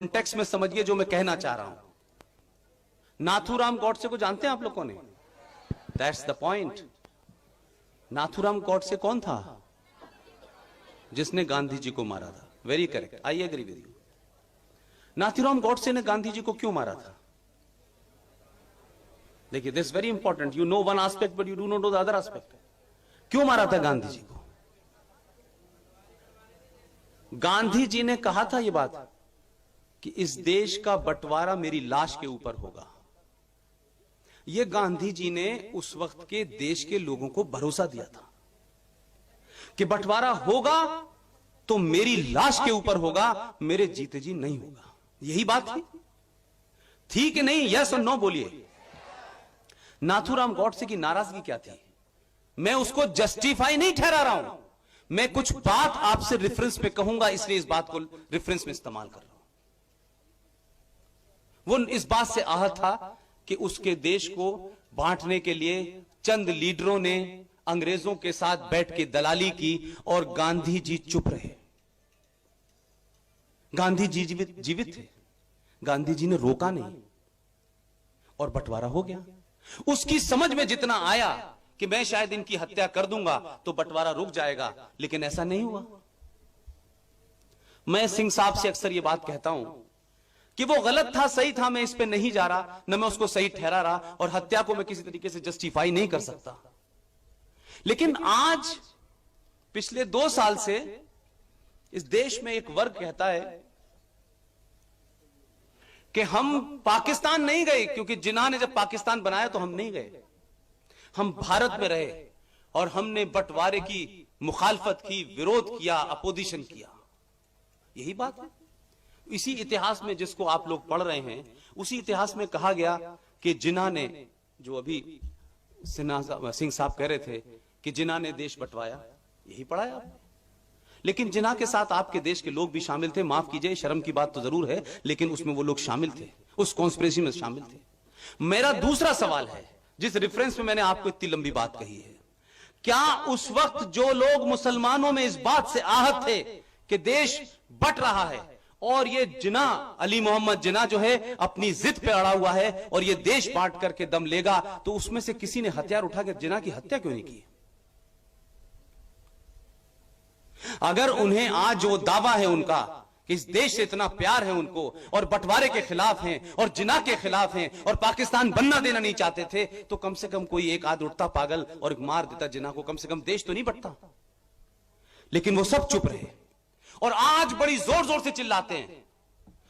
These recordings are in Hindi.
कॉन्टेक्स्ट में समझिए जो मैं कहना चाह रहा हूं। नाथूराम गॉडसे को जानते हैं आप लोगों ने? That's the point. Nathuram Godse कौन था? जिसने गांधी जी को मारा था। Very correct, I agree with you. Nathuram Godse ने गांधी जी को क्यों मारा था? देखिए, this very important. You know one aspect but you do not know the other aspect. क्यों मारा था गांधी जी को? गांधी जी ने कहा था यह बात कि इस देश का बंटवारा मेरी लाश के ऊपर होगा। यह गांधी जी ने उस वक्त के देश के लोगों को भरोसा दिया था कि बंटवारा होगा तो मेरी लाश के ऊपर होगा, मेरे जीते जी नहीं होगा। यही बात थी कि नहीं? यस और नो बोलिए। नाथूराम गॉडसे की नाराजगी क्या थी? मैं उसको जस्टिफाई नहीं ठहरा रहा हूं, मैं कुछ बात आपसे रेफरेंस में कहूंगा, इसलिए इस बात को रेफरेंस में इस्तेमाल कर रहा हूं। वो इस बात से आहत था कि उसके देश को बांटने के लिए चंद लीडरों ने अंग्रेजों के साथ बैठ के दलाली की और गांधी जी चुप रहे। गांधी जी जीवित थे, गांधी जी ने रोका नहीं और बंटवारा हो गया। उसकी समझ में जितना आया कि मैं शायद इनकी हत्या कर दूंगा तो बंटवारा रुक जाएगा, लेकिन ऐसा नहीं हुआ। मैं सिंह साहब से अक्सर यह बात कहता हूं कि वो गलत था, सही था, मैं इस पे नहीं जा रहा, न मैं उसको सही ठहरा रहा, और हत्या को मैं किसी तरीके से जस्टिफाई नहीं कर सकता। लेकिन आज पिछले 2 साल से इस देश में एक वर्ग कहता है कि हम पाकिस्तान नहीं गए, क्योंकि जिन्ना ने जब पाकिस्तान बनाया तो हम नहीं गए, हम भारत में रहे और हमने बंटवारे की मुखालफत की, विरोध किया, अपोजिशन किया। यही बात है। इसी इतिहास में जिसको आप लोग पढ़ रहे हैं, उसी इतिहास में कहा गया कि जिन्ना ने, जो अभी सिंह साहब कह रहे थे कि जिन्ना ने देश बंटवाया, यही पढ़ा है आपने। लेकिन जिन्ना के साथ आपके देश के लोग भी शामिल थे। माफ कीजिए, शर्म की बात तो जरूर है, लेकिन उसमें वो लोग शामिल थे, उस कॉन्स्पिरेसी में शामिल थे। मेरा दूसरा सवाल है, जिस रेफरेंस में मैंने आपको इतनी लंबी बात कही है, क्या उस वक्त जो लोग मुसलमानों में इस बात से आहत थे कि देश बंट रहा है और ये जिन्ना, अली मोहम्मद जिन्ना जो है अपनी जिद पे अड़ा हुआ है और ये देश बांट करके दम लेगा, तो उसमें से किसी ने हथियार उठाकर जिन्ना की हत्या क्यों नहीं की? अगर उन्हें आज वो दावा है उनका कि इस देश से इतना प्यार है उनको और बंटवारे के खिलाफ हैं और जिन्ना के खिलाफ हैं और पाकिस्तान बनना देना नहीं चाहते थे, तो कम से कम कोई एक आध उठता पागल और मार देता जिन्ना को, कम से कम देश तो नहीं बंटता। लेकिन वो सब चुप रहे और आज बड़ी जोर जोर से चिल्लाते हैं।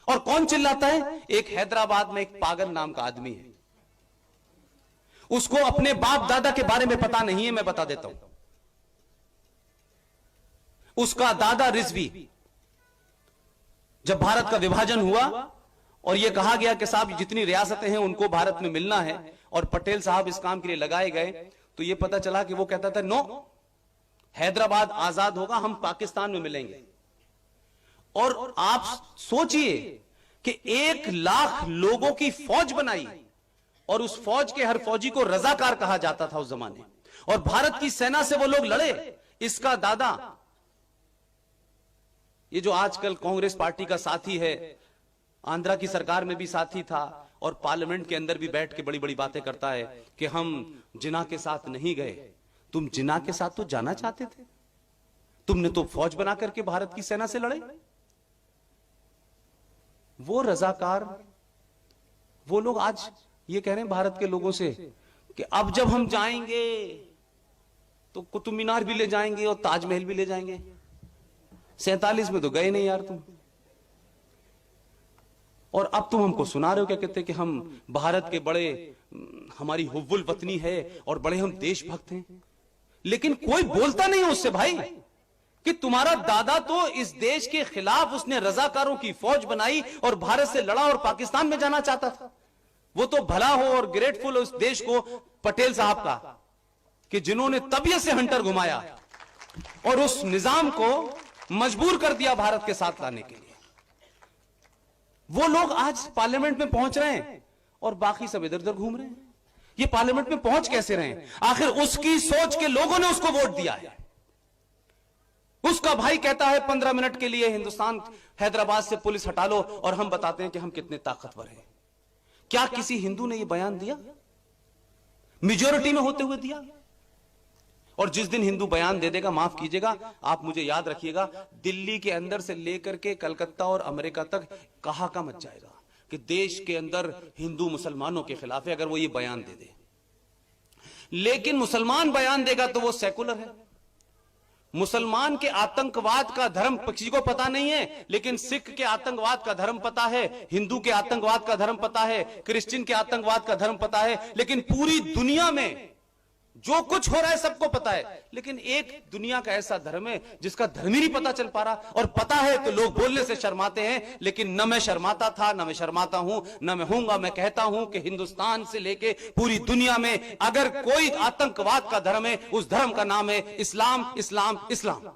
और कौन चिल्लाता है? एक हैदराबाद में एक पागल नाम का आदमी है, उसको अपने बाप दादा के बारे में पता नहीं है। मैं बता देता हूं, उसका दादा रिजवी, जब भारत का विभाजन हुआ और यह कहा गया कि साहब जितनी रियासतें हैं उनको भारत में मिलना है और पटेल साहब इस काम के लिए लगाए गए, तो यह पता चला कि वो कहता था नो, हैदराबाद आजाद होगा, हम पाकिस्तान में मिलेंगे। और आप सोचिए कि 1 लाख लोगों की फौज बनाई और उस फौज के हर फौजी को रजाकार कहा जाता था उस जमाने, और भारत की सेना से वो लोग लड़े। इसका दादा, ये जो आजकल कांग्रेस पार्टी का साथी है, आंध्रा की सरकार में भी साथी था और पार्लियामेंट के अंदर भी बैठ के बड़ी बड़ी बातें करता है कि हम जिन्ना के साथ नहीं गए। तुम जिन्ना के साथ तो जाना चाहते थे, तुमने तो फौज बना करके भारत की सेना से लड़े। वो रजाकार, वो लोग आज ये कह रहे हैं भारत के लोगों से कि अब जब हम जाएंगे तो कुतुब मीनार भी ले जाएंगे और ताजमहल भी ले जाएंगे। 47 में तो गए नहीं यार तुम, और अब तुम हमको सुना रहे हो क्या कहते कि हम भारत के बड़े, हमारी हुब्बुल वतनी है और बड़े हम देशभक्त हैं। लेकिन कोई बोलता नहीं है उससे भाई कि तुम्हारा दादा तो इस देश के खिलाफ उसने रजाकारों की फौज बनाई और भारत से लड़ा और पाकिस्तान में जाना चाहता था। वो तो भला हो और ग्रेटफुल उस देश को पटेल साहब का कि जिन्होंने तबीयत से हंटर घुमाया और उस निजाम को मजबूर कर दिया भारत के साथ लाने के लिए। वो लोग आज पार्लियामेंट में पहुंच रहे हैं और बाकी सब इधर उधर घूम रहे हैं। ये पार्लियामेंट में पहुंच कैसे रहे हैं? आखिर उसकी सोच के लोगों ने उसको वोट दिया है, उसका भाई कहता है 15 मिनट के लिए हिंदुस्तान हैदराबाद से पुलिस हटा लो, और हम बताते हैं कि हम कितने ताकतवर हैं। क्या किसी हिंदू ने यह बयान दिया? मेजॉरिटी में होते हुए दिया? और जिस दिन हिंदू बयान दे देगा, माफ कीजिएगा, आप मुझे याद रखिएगा, दिल्ली के अंदर से लेकर के कलकत्ता और अमेरिका तक कहा का मच जाएगा कि देश के अंदर हिंदू मुसलमानों के खिलाफ है, अगर वो ये बयान दे दे। लेकिन मुसलमान बयान देगा तो वो सेकुलर है। मुसलमान के आतंकवाद का धर्म किसी को पता नहीं है, लेकिन सिख के आतंकवाद का धर्म पता है, हिंदू के आतंकवाद का धर्म पता है, क्रिश्चियन के आतंकवाद का धर्म पता है। लेकिन पूरी दुनिया में जो कुछ हो रहा है सबको पता है, लेकिन एक दुनिया का ऐसा धर्म है जिसका धर्म ही नहीं पता चल पा रहा। और पता है तो लोग बोलने से शर्माते हैं, लेकिन न मैं शर्माता था, न मैं शर्माता हूं, न मैं हूंगा। मैं कहता हूं कि हिंदुस्तान से लेके पूरी दुनिया में अगर कोई आतंकवाद का धर्म है, उस धर्म का नाम है इस्लाम, इस्लाम, इस्लाम।